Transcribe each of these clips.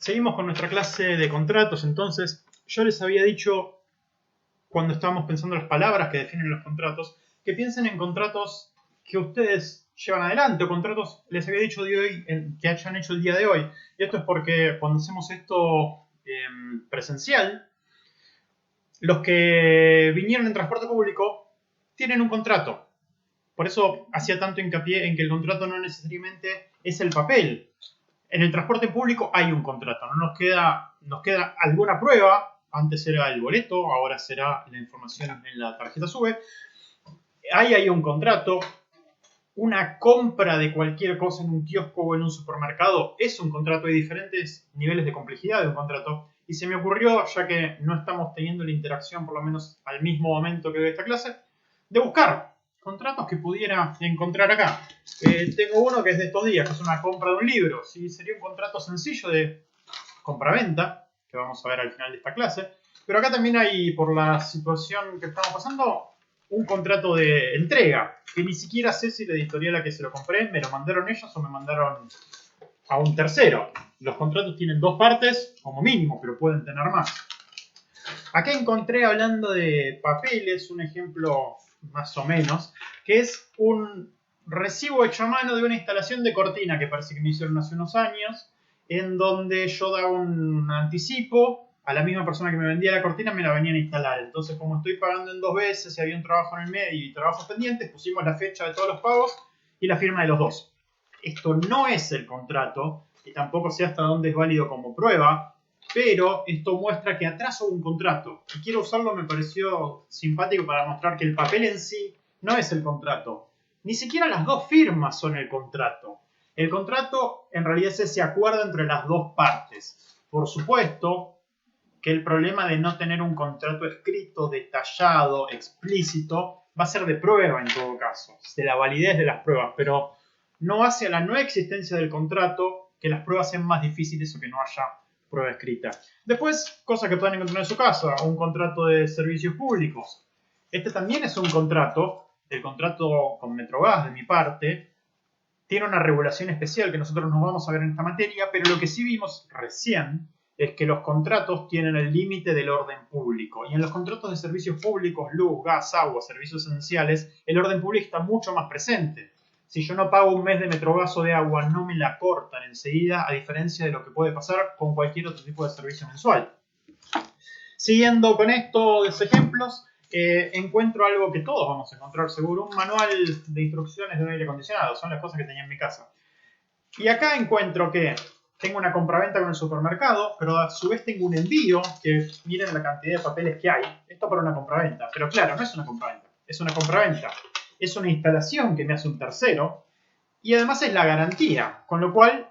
Seguimos con nuestra clase de contratos. Entonces, yo les había dicho, cuando estábamos pensando las palabras que definen los contratos, que piensen en contratos que ustedes llevan adelante, o contratos, les había dicho de hoy, que hayan hecho el día de hoy. Y esto es porque cuando hacemos esto presencial, los que vinieron en transporte público tienen un contrato. Por eso hacía tanto hincapié en que el contrato no necesariamente es el papel. En el transporte público hay un contrato, no nos queda alguna prueba. Antes era el boleto, ahora será la información en la tarjeta SUBE. Ahí hay un contrato. Una compra de cualquier cosa en un kiosco o en un supermercado es un contrato. Hay diferentes niveles de complejidad de un contrato. Y se me ocurrió, ya que no estamos teniendo la interacción, por lo menos al mismo momento que de esta clase, de buscar contratos que pudiera encontrar acá. Tengo uno que es de estos días, que es una compra de un libro. ¿Sí? Sería un contrato sencillo de compra-venta, que vamos a ver al final de esta clase. Pero acá también hay, por la situación que estamos pasando, un contrato de entrega, que ni siquiera sé si la editorial a la que se lo compré me lo mandaron ellos o me mandaron a un tercero. Los contratos tienen dos partes, como mínimo, pero pueden tener más. Acá encontré, hablando de papeles, un ejemplo más o menos, que es un recibo hecho a mano de una instalación de cortina que parece que me hicieron hace unos años, en donde yo daba un anticipo a la misma persona que me vendía la cortina, me la venían a instalar. Entonces, como estoy pagando en dos veces y había un trabajo en el medio y trabajos pendientes, pusimos la fecha de todos los pagos y la firma de los dos. Esto no es el contrato y tampoco sé hasta dónde es válido como prueba, pero esto muestra que atrás hubo un contrato. Y quiero usarlo, me pareció simpático para mostrar que el papel en sí no es el contrato. Ni siquiera las dos firmas son el contrato. El contrato en realidad es ese acuerdo entre las dos partes. Por supuesto que el problema de no tener un contrato escrito, detallado, explícito, va a ser de prueba en todo caso, de la validez de las pruebas, pero no hace a la no existencia del contrato que las pruebas sean más difíciles o que no haya prueba escrita. Después, cosas que pueden encontrar en su casa, un contrato de servicios públicos. Este también es un contrato, el contrato con Metrogas de mi parte, tiene una regulación especial que nosotros nos vamos a ver en esta materia, pero lo que sí vimos recién es que los contratos tienen el límite del orden público. Y en los contratos de servicios públicos, luz, gas, agua, servicios esenciales, el orden público está mucho más presente. Si yo no pago un mes de Metrogas o de agua, no me la cortan enseguida, a diferencia de lo que puede pasar con cualquier otro tipo de servicio mensual. Siguiendo con estos ejemplos, encuentro algo que todos vamos a encontrar seguro, un manual de instrucciones de un aire acondicionado. Son las cosas que tenía en mi casa. Y acá encuentro que tengo una compraventa con el supermercado, pero a su vez tengo un envío, que miren la cantidad de papeles que hay. Esto para una compraventa. Pero claro, no es una compraventa, es una compraventa. Es una instalación que me hace un tercero y además es la garantía, con lo cual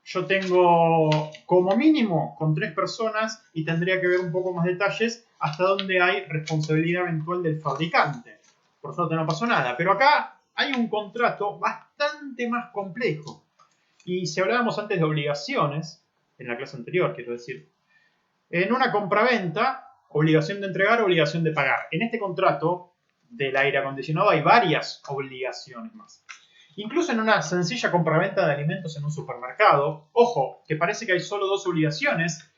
yo tengo como mínimo con 3 personas y tendría que ver un poco más detalles hasta donde hay responsabilidad eventual del fabricante. Por suerte no pasó nada, pero acá hay un contrato bastante más complejo. Y si hablábamos antes de obligaciones, en la clase anterior quiero decir, en una compraventa, obligación de entregar, obligación de pagar. En este contrato del aire acondicionado hay varias obligaciones más. Incluso en una sencilla compraventa de alimentos en un supermercado, ojo, que parece que hay solo 2 obligaciones,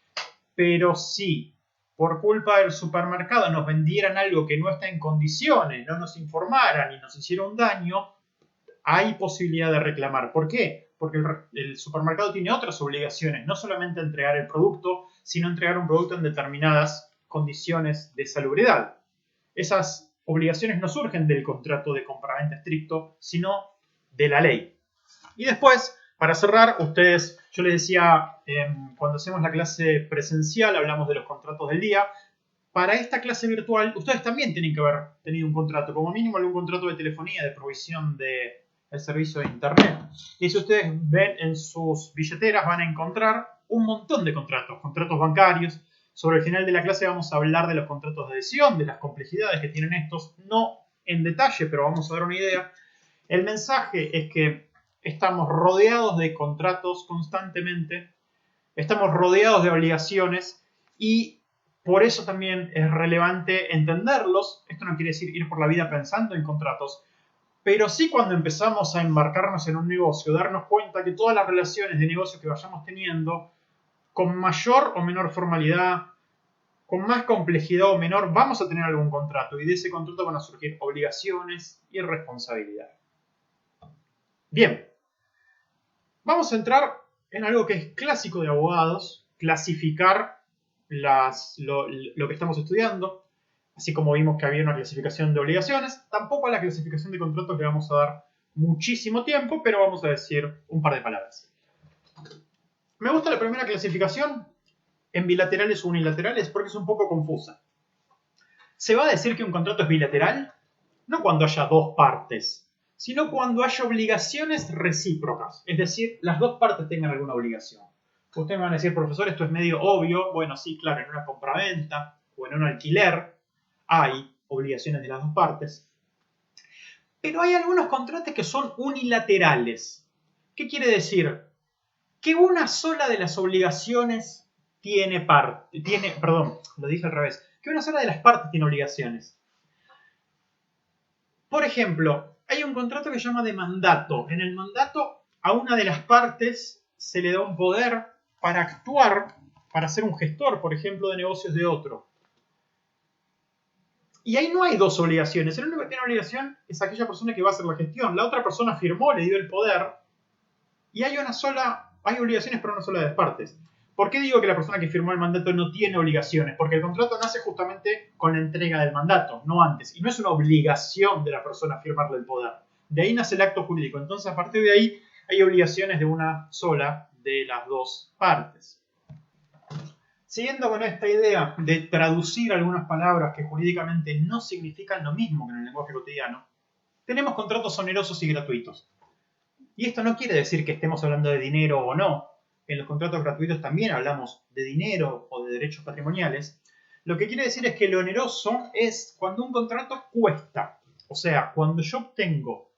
pero si por culpa del supermercado nos vendieran algo que no está en condiciones, no nos informaran y nos hiciera un daño, hay posibilidad de reclamar. ¿Por qué? Porque el supermercado tiene otras obligaciones, no solamente entregar el producto, sino entregar un producto en determinadas condiciones de salubridad. Esas obligaciones no surgen del contrato de compraventa estricto, sino de la ley. Y después, para cerrar, yo les decía, cuando hacemos la clase presencial, hablamos de los contratos del día. Para esta clase virtual, ustedes también tienen que haber tenido un contrato, como mínimo algún contrato de telefonía, de provisión del servicio de internet. Y si ustedes ven en sus billeteras, van a encontrar un montón de contratos bancarios. Sobre el final de la clase vamos a hablar de los contratos de adhesión, de las complejidades que tienen estos, no en detalle, pero vamos a dar una idea. El mensaje es que estamos rodeados de contratos constantemente, estamos rodeados de obligaciones y por eso también es relevante entenderlos. Esto no quiere decir ir por la vida pensando en contratos, pero sí cuando empezamos a embarcarnos en un negocio, darnos cuenta que todas las relaciones de negocio que vayamos teniendo con mayor o menor formalidad, con más complejidad o menor, vamos a tener algún contrato y de ese contrato van a surgir obligaciones y responsabilidad. Bien, vamos a entrar en algo que es clásico de abogados, clasificar lo que estamos estudiando. Así como vimos que había una clasificación de obligaciones, tampoco a la clasificación de contratos le vamos a dar muchísimo tiempo, pero vamos a decir un par de palabras. Me gusta la primera clasificación en bilaterales o unilaterales porque es un poco confusa. Se va a decir que un contrato es bilateral no cuando haya dos partes, sino cuando haya obligaciones recíprocas, es decir, las dos partes tengan alguna obligación. Ustedes me van a decir, profesor, esto es medio obvio. Bueno, sí, claro, en una compraventa o en un alquiler hay obligaciones de las dos partes. Pero hay algunos contratos que son unilaterales. ¿Qué quiere decir? Que una sola de las obligaciones que una sola de las partes tiene obligaciones. Por ejemplo, hay un contrato que se llama de mandato. En el mandato, a una de las partes se le da un poder para actuar, para ser un gestor, por ejemplo, de negocios de otro. Y ahí no hay dos obligaciones. El único que tiene obligación es aquella persona que va a hacer la gestión. La otra persona firmó, le dio el poder. Y hay obligaciones para una sola de las partes. ¿Por qué digo que la persona que firmó el mandato no tiene obligaciones? Porque el contrato nace justamente con la entrega del mandato, no antes. Y no es una obligación de la persona firmarle el poder. De ahí nace el acto jurídico. Entonces, a partir de ahí, hay obligaciones de una sola de las dos partes. Siguiendo con esta idea de traducir algunas palabras que jurídicamente no significan lo mismo que en el lenguaje cotidiano, tenemos contratos onerosos y gratuitos. Y esto no quiere decir que estemos hablando de dinero o no. En los contratos gratuitos también hablamos de dinero o de derechos patrimoniales. Lo que quiere decir es que lo oneroso es cuando un contrato cuesta. O sea, cuando yo obtengo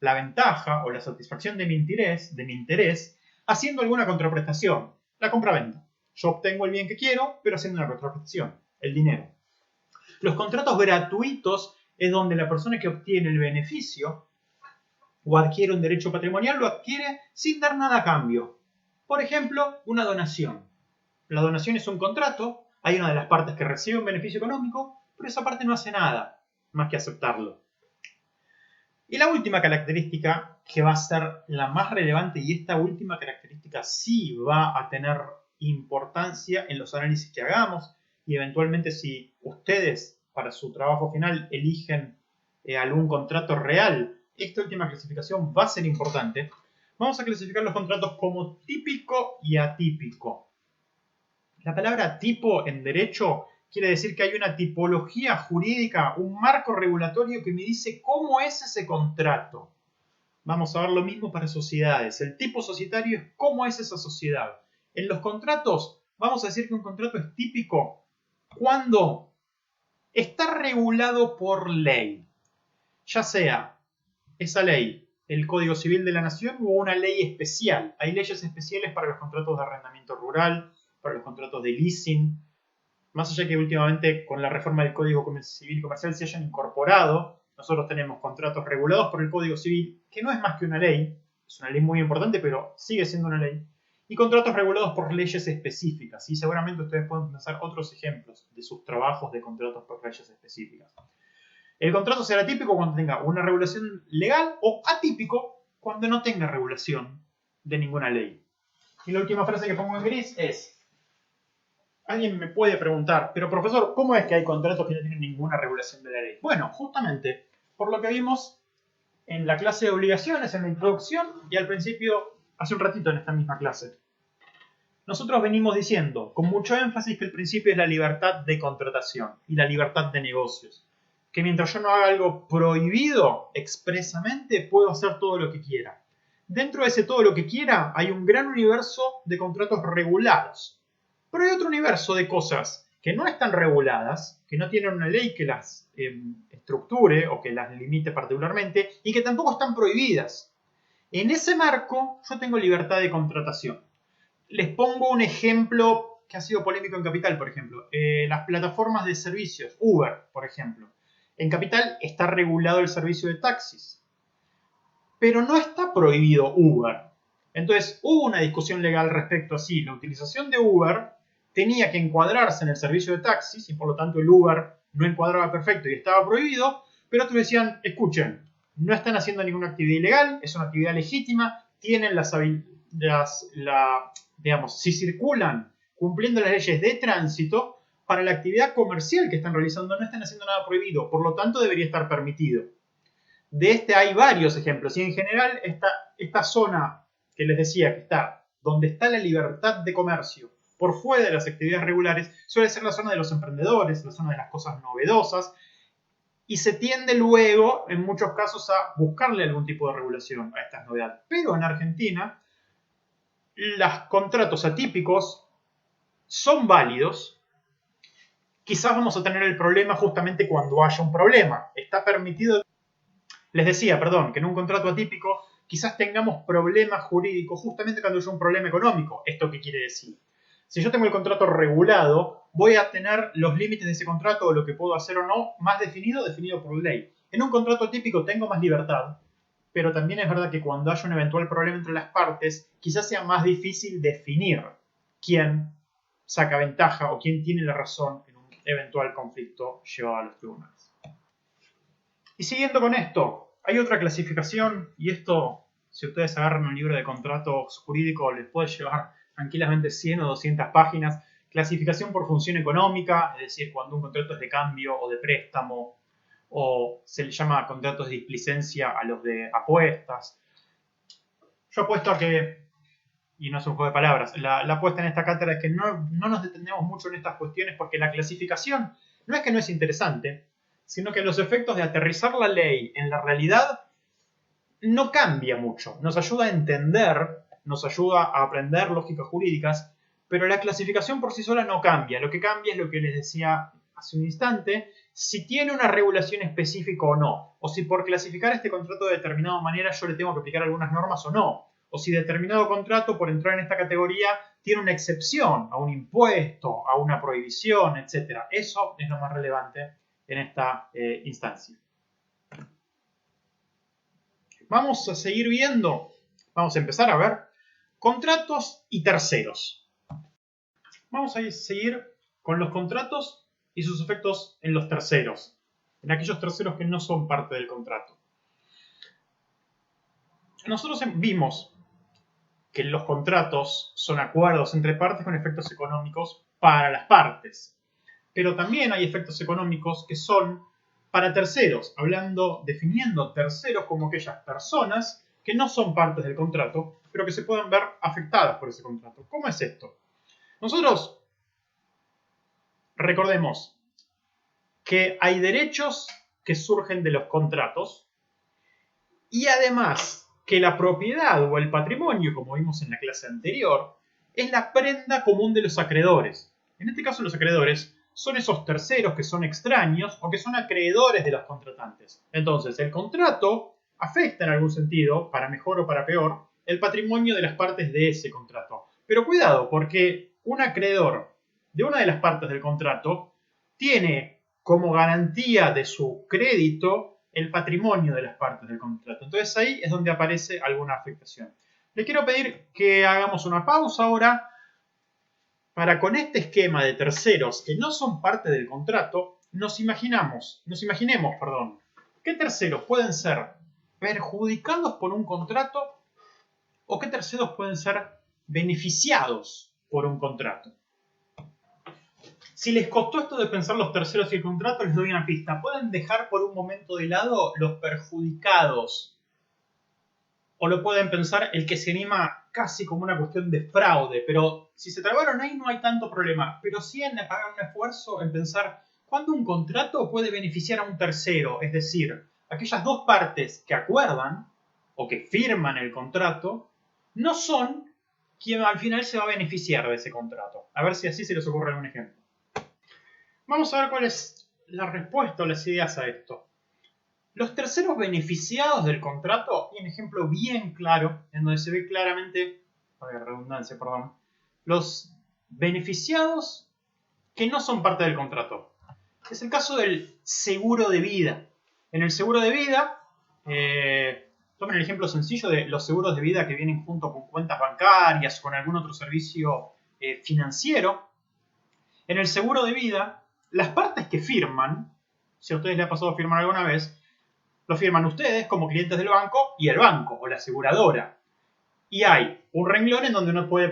la ventaja o la satisfacción de mi interés haciendo alguna contraprestación. La compraventa. Yo obtengo el bien que quiero, pero haciendo una contraprestación, el dinero. Los contratos gratuitos es donde la persona que obtiene el beneficio o adquiere un derecho patrimonial lo adquiere sin dar nada a cambio. Por ejemplo, una donación. La donación es un contrato, hay una de las partes que recibe un beneficio económico, pero esa parte no hace nada más que aceptarlo. Y la última característica, que va a ser la más relevante, y esta última característica sí va a tener importancia en los análisis que hagamos, y eventualmente si ustedes para su trabajo final eligen algún contrato real, esta última clasificación va a ser importante. Vamos a clasificar los contratos como típico y atípico. La palabra tipo en derecho quiere decir que hay una tipología jurídica, un marco regulatorio que me dice cómo es ese contrato. Vamos a ver lo mismo para sociedades. El tipo societario es cómo es esa sociedad. En los contratos, vamos a decir que un contrato es típico cuando está regulado por ley. Ya sea esa ley, el Código Civil de la Nación, o una ley especial. Hay leyes especiales para los contratos de arrendamiento rural, para los contratos de leasing. Más allá que últimamente con la reforma del Código Civil y Comercial se hayan incorporado, nosotros tenemos contratos regulados por el Código Civil, que no es más que una ley, es una ley muy importante, pero sigue siendo una ley, y contratos regulados por leyes específicas. Y seguramente ustedes pueden pensar otros ejemplos de sus trabajos de contratos por leyes específicas. El contrato será típico cuando tenga una regulación legal o atípico cuando no tenga regulación de ninguna ley. Y la última frase que pongo en gris es: alguien me puede preguntar, pero profesor, ¿cómo es que hay contratos que no tienen ninguna regulación de la ley? Bueno, justamente por lo que vimos en la clase de obligaciones, en la introducción y al principio, hace un ratito en esta misma clase. Nosotros venimos diciendo con mucho énfasis que el principio es la libertad de contratación y la libertad de negocios. Que mientras yo no haga algo prohibido expresamente, puedo hacer todo lo que quiera. Dentro de ese todo lo que quiera hay un gran universo de contratos regulados. Pero hay otro universo de cosas que no están reguladas, que no tienen una ley que las estructure o que las limite particularmente y que tampoco están prohibidas. En ese marco yo tengo libertad de contratación. Les pongo un ejemplo que ha sido polémico en Capital, por ejemplo. Las plataformas de servicios, Uber, por ejemplo. En Capital está regulado el servicio de taxis. Pero no está prohibido Uber. Entonces hubo una discusión legal respecto a si la utilización de Uber tenía que encuadrarse en el servicio de taxis y por lo tanto el Uber no encuadraba perfecto y estaba prohibido, pero otros decían, escuchen, no están haciendo ninguna actividad ilegal, es una actividad legítima, tienen digamos, si circulan cumpliendo las leyes de tránsito, para la actividad comercial que están realizando no están haciendo nada prohibido, por lo tanto debería estar permitido. De este hay varios ejemplos y en general esta zona que les decía que está donde está la libertad de comercio por fuera de las actividades regulares suele ser la zona de los emprendedores, la zona de las cosas novedosas y se tiende luego en muchos casos a buscarle algún tipo de regulación a estas novedades. Pero en Argentina los contratos atípicos son válidos. Quizás vamos a tener el problema justamente cuando haya un problema. Está permitido. Les decía, perdón, que en un contrato atípico quizás tengamos problemas jurídicos justamente cuando haya un problema económico. ¿Esto qué quiere decir? Si yo tengo el contrato regulado, voy a tener los límites de ese contrato o lo que puedo hacer o no más definido por ley. En un contrato atípico tengo más libertad, pero también es verdad que cuando haya un eventual problema entre las partes, quizás sea más difícil definir quién saca ventaja o quién tiene la razón en un eventual conflicto llevado a los tribunales. Y siguiendo con esto, hay otra clasificación, y esto, si ustedes agarran un libro de contratos jurídicos, les puede llevar tranquilamente 100 o 200 páginas. Clasificación por función económica, es decir, cuando un contrato es de cambio o de préstamo, o se le llama contratos de displicencia a los de apuestas. Yo apuesto a que, y no es un juego de palabras, la apuesta en esta cátedra es que no nos detendemos mucho en estas cuestiones porque la clasificación no es que no es interesante, sino que los efectos de aterrizar la ley en la realidad no cambia mucho. Nos ayuda a entender, nos ayuda a aprender lógicas jurídicas, pero la clasificación por sí sola no cambia. Lo que cambia es lo que les decía hace un instante, si tiene una regulación específica o no, o si por clasificar este contrato de determinada manera yo le tengo que aplicar algunas normas o no, o si determinado contrato por entrar en esta categoría tiene una excepción a un impuesto, a una prohibición, etc. Eso es lo más relevante en esta instancia. Vamos a seguir viendo, vamos a empezar a ver contratos y terceros. Vamos a seguir con los contratos y sus efectos en los terceros, en aquellos terceros que no son parte del contrato. Nosotros vimos que los contratos son acuerdos entre partes con efectos económicos para las partes, pero también hay efectos económicos que son para terceros, definiendo terceros como aquellas personas que no son partes del contrato, pero que se pueden ver afectadas por ese contrato. ¿Cómo es esto? Nosotros recordemos que hay derechos que surgen de los contratos y además que la propiedad o el patrimonio, como vimos en la clase anterior, es la prenda común de los acreedores. En este caso los acreedores son esos terceros que son extraños o que son acreedores de los contratantes. Entonces, el contrato afecta en algún sentido, para mejor o para peor, el patrimonio de las partes de ese contrato. Pero cuidado, porque un acreedor de una de las partes del contrato tiene como garantía de su crédito el patrimonio de las partes del contrato. Entonces ahí es donde aparece alguna afectación. Le quiero pedir que hagamos una pausa ahora para con este esquema de terceros que no son parte del contrato, nos imaginemos, qué terceros pueden ser perjudicados por un contrato o qué terceros pueden ser beneficiados por un contrato. Si les costó esto de pensar los terceros y el contrato, les doy una pista. Pueden dejar por un momento de lado los perjudicados. O lo pueden pensar el que se anima casi como una cuestión de fraude. Pero si se trabaron ahí no hay tanto problema. Pero sí hagan un esfuerzo en pensar cuándo un contrato puede beneficiar a un tercero. Es decir, aquellas dos partes que acuerdan o que firman el contrato no son quien al final se va a beneficiar de ese contrato. A ver si así se les ocurre algún ejemplo. Vamos a ver cuál es la respuesta o las ideas a esto. Los terceros beneficiados del contrato, y un ejemplo bien claro, en donde se ve claramente, redundancia, perdón, los beneficiados que no son parte del contrato. Es el caso del seguro de vida. En el seguro de vida, Tomen el ejemplo sencillo de los seguros de vida que vienen junto con cuentas bancarias, con algún otro servicio financiero. En el seguro de vida, las partes que firman, si a ustedes les ha pasado firmar alguna vez, lo firman ustedes como clientes del banco y el banco o la aseguradora. Y hay un renglón en donde uno puede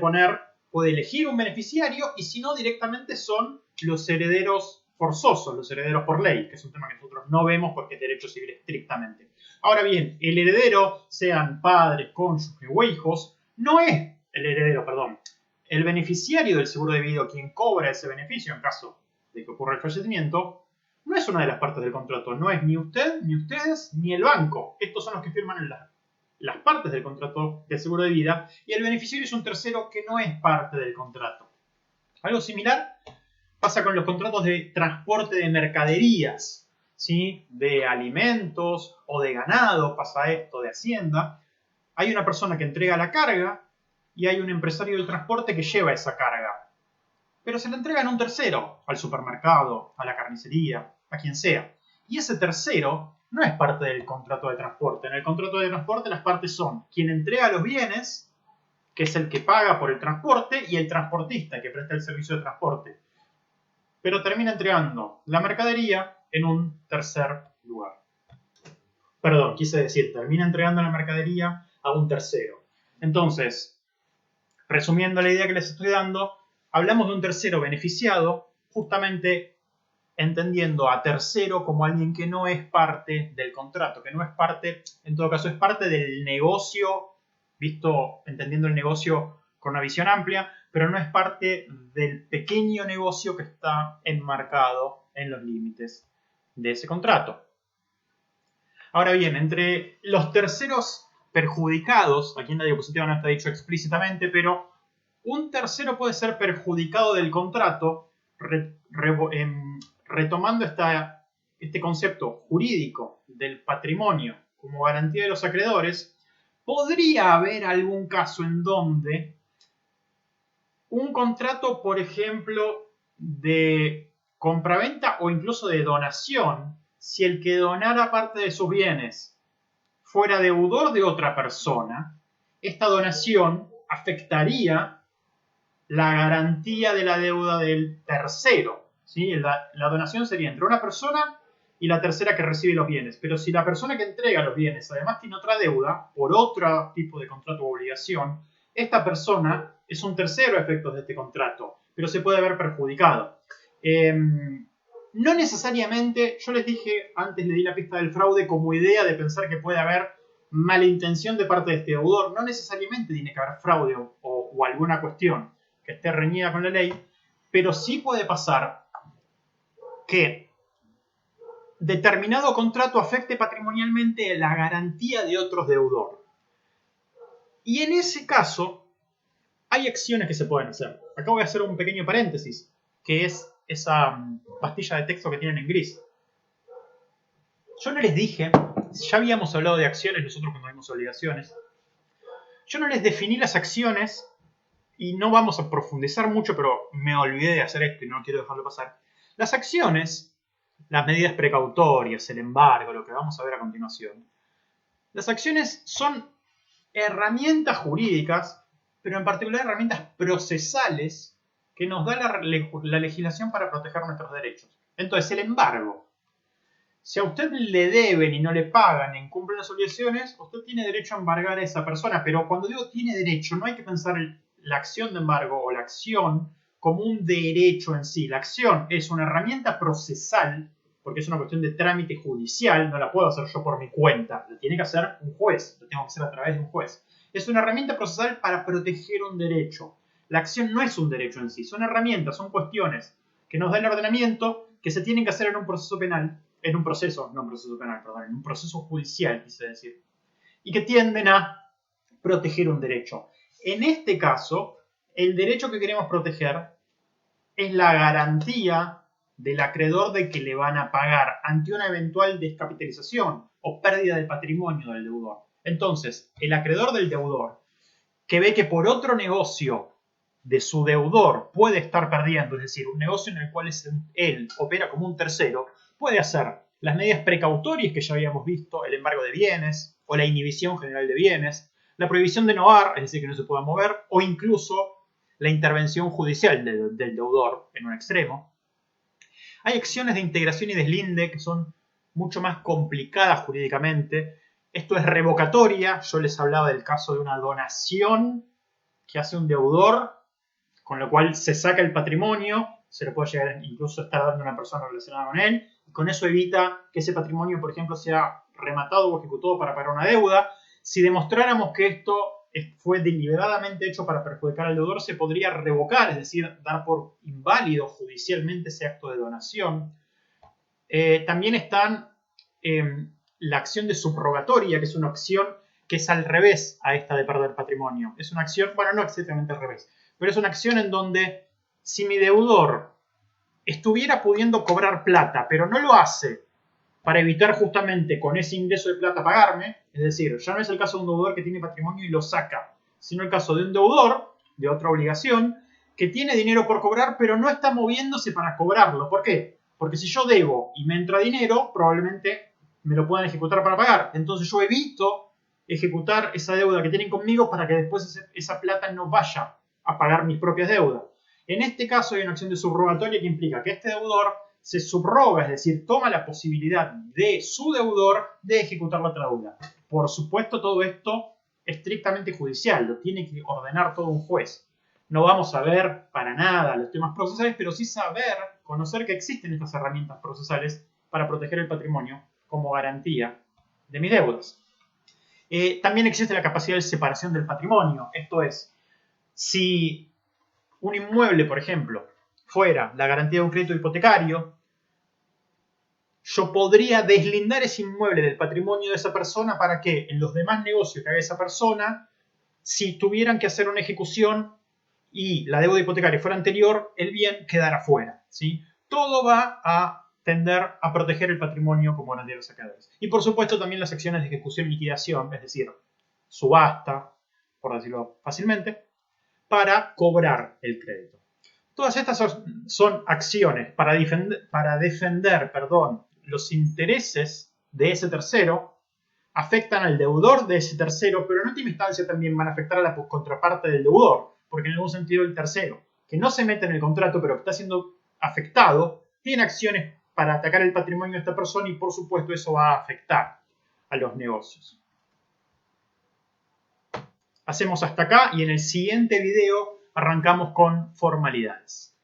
elegir un beneficiario y si no, directamente son los herederos forzosos, los herederos por ley, que es un tema que nosotros no vemos porque es derecho civil estrictamente. Ahora bien, el heredero, sean padres, cónyuges o hijos, no es el heredero, perdón. El beneficiario del seguro de vida, quien cobra ese beneficio en caso de que ocurra el fallecimiento, no es una de las partes del contrato. No es ni usted, ni ustedes, ni el banco. Estos son los que firman en las partes del contrato de seguro de vida y el beneficiario es un tercero que no es parte del contrato. Algo similar pasa con los contratos de transporte de mercaderías, ¿sí? De alimentos o de ganado, pasa esto, de hacienda. Hay una persona que entrega la carga y hay un empresario del transporte que lleva esa carga. Pero se la entregan a un tercero, al supermercado, a la carnicería, a quien sea. Y ese tercero no es parte del contrato de transporte. En el contrato de transporte las partes son quien entrega los bienes, que es el que paga por el transporte, y el transportista, que presta el servicio de transporte. Pero termina entregando la mercadería en un tercer lugar. Perdón, quise decir, termina entregando la mercadería a un tercero. Entonces, resumiendo la idea que les estoy dando, hablamos de un tercero beneficiado, justamente entendiendo a tercero como alguien que no es parte del contrato, que no es parte, en todo caso, es parte del negocio, entendiendo el negocio con una visión amplia, pero no es parte del pequeño negocio que está enmarcado en los límites de ese contrato. Ahora bien, entre los terceros perjudicados, aquí en la diapositiva no está dicho explícitamente, pero un tercero puede ser perjudicado del contrato retomando este concepto jurídico del patrimonio como garantía de los acreedores. Podría haber algún caso en donde un contrato, por ejemplo, de compraventa o incluso de donación, si el que donara parte de sus bienes fuera deudor de otra persona, esta donación afectaría la garantía de la deuda del tercero. ¿Sí? La donación sería entre una persona y la tercera que recibe los bienes. Pero si la persona que entrega los bienes además tiene otra deuda por otro tipo de contrato o obligación, esta persona es un tercero a efectos de este contrato, pero se puede ver perjudicado. No necesariamente, yo les dije, antes le di la pista del fraude como idea de pensar que puede haber malintención de parte de este deudor. No necesariamente tiene que haber fraude o alguna cuestión que esté reñida con la ley, pero sí puede pasar que determinado contrato afecte patrimonialmente la garantía de otro deudor. Y en ese caso, hay acciones que se pueden hacer. Acá voy a hacer un pequeño paréntesis, que es esa pastilla de texto que tienen en gris. Yo no les dije, ya habíamos hablado de acciones nosotros cuando vimos obligaciones, yo no les definí las acciones y no vamos a profundizar mucho, pero me olvidé de hacer esto y no quiero dejarlo pasar. Las acciones, las medidas precautorias, el embargo, lo que vamos a ver a continuación, las acciones son herramientas jurídicas, pero en particular herramientas procesales que nos da la legislación para proteger nuestros derechos. Entonces, el embargo. Si a usted le deben y no le pagan e incumplen las obligaciones, usted tiene derecho a embargar a esa persona. Pero cuando digo tiene derecho, no hay que pensar la acción de embargo o la acción como un derecho en sí. La acción es una herramienta procesal, porque es una cuestión de trámite judicial, no la puedo hacer yo por mi cuenta, la tiene que hacer un juez, lo tengo que hacer a través de un juez. Es una herramienta procesal para proteger un derecho. La acción no es un derecho en sí, son herramientas, son cuestiones que nos da el ordenamiento que se tienen que hacer en un proceso penal, en un proceso judicial, quise decir, y que tienden a proteger un derecho. En este caso, el derecho que queremos proteger es la garantía del acreedor de que le van a pagar ante una eventual descapitalización o pérdida de patrimonio del deudor. Entonces, el acreedor del deudor, que ve que por otro negocio de su deudor puede estar perdiendo, es decir, un negocio en el cual él opera como un tercero, puede hacer las medidas precautorias que ya habíamos visto, el embargo de bienes, o la inhibición general de bienes, la prohibición de novar, es decir, que no se pueda mover, o incluso la intervención judicial del deudor en un extremo. Hay acciones de integración y deslinde que son mucho más complicadas jurídicamente. Esto es revocatoria. Yo les hablaba del caso de una donación que hace un deudor, con lo cual se saca el patrimonio, se le puede llegar incluso a estar dando a una persona relacionada con él, y con eso evita que ese patrimonio, por ejemplo, sea rematado o ejecutado para pagar una deuda. Si demostráramos que esto fue deliberadamente hecho para perjudicar al deudor, se podría revocar, es decir, dar por inválido judicialmente ese acto de donación. También están la acción de subrogatoria, que es una acción que es al revés a esta de perder patrimonio. Es una acción, bueno, no exactamente al revés, pero es una acción en donde si mi deudor estuviera pudiendo cobrar plata, pero no lo hace para evitar justamente con ese ingreso de plata pagarme, es decir, ya no es el caso de un deudor que tiene patrimonio y lo saca, sino el caso de un deudor de otra obligación que tiene dinero por cobrar, pero no está moviéndose para cobrarlo. ¿Por qué? Porque si yo debo y me entra dinero, probablemente me lo puedan ejecutar para pagar. Entonces yo evito ejecutar esa deuda que tienen conmigo para que después esa plata no vaya a pagar mis propias deudas. En este caso hay una acción de subrogatoria que implica que este deudor se subroga, es decir, toma la posibilidad de su deudor de ejecutar la otra deuda. Por supuesto, todo esto es estrictamente judicial, lo tiene que ordenar todo un juez. No vamos a ver para nada los temas procesales, pero sí conocer que existen estas herramientas procesales para proteger el patrimonio como garantía de mis deudas. También existe la capacidad de separación del patrimonio, esto es, si un inmueble, por ejemplo, fuera la garantía de un crédito hipotecario, yo podría deslindar ese inmueble del patrimonio de esa persona para que en los demás negocios que haga esa persona, si tuvieran que hacer una ejecución y la deuda hipotecaria fuera anterior, el bien quedara fuera, ¿sí? Todo va a tender a proteger el patrimonio como garantía de los acreedores. Y por supuesto también las acciones de ejecución y liquidación, es decir, subasta, por decirlo fácilmente, para cobrar el crédito. Todas estas son acciones para defender los intereses de ese tercero, afectan al deudor de ese tercero, pero en última instancia también van a afectar a la contraparte del deudor, porque en algún sentido el tercero, que no se mete en el contrato pero que está siendo afectado, tiene acciones para atacar el patrimonio de esta persona y por supuesto eso va a afectar a los negocios. Hacemos hasta acá y en el siguiente video arrancamos con formalidades.